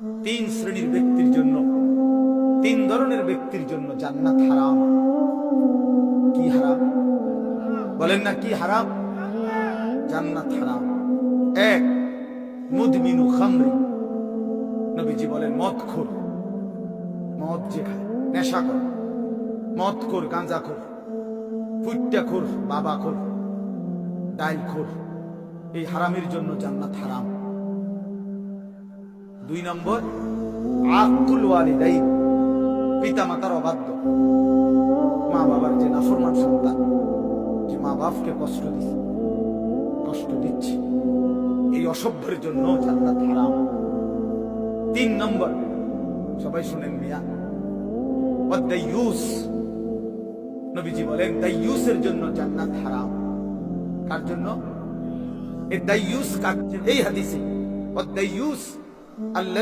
তিন শ্রেণীর ব্যক্তির জন্য, তিন ধরনের ব্যক্তির জন্য জান্নাত হারাম। কি হারাম বলেন না? কি হারাম? জান্নাত হারাম। এক, মুদমিনু খামরি, নবীজি বলেন মদখোর, মদ যে খায়, নেশাখোর, মদখোর, গাঁজাখোর, ফুট্টাখোর, বাবাখোর, ডাইলখোর, এই হারামের জন্য জান্নাত হারাম। দুই নম্বর, আকুল ওয়ালিদাইন, পিতা মাতার অবাধ্য, মা বাবার যে নাফরমান সন্তান, যে মা বাপকে কষ্ট দিচ্ছে, কষ্ট দিচ্ছে, এই অসভ্যের জন্য জান্নাত হারাম। তিন নম্বর, সবাই শুনেন মিয়া, ওয়াদাইয়ুস, নবীজি বলেন দাইয়ুসের জন্য জান্নাত হারাম। কার জন্য? এই দাইয়ুস কার? এই হাদিসে ওয়াদাইয়ুস আল্লাহ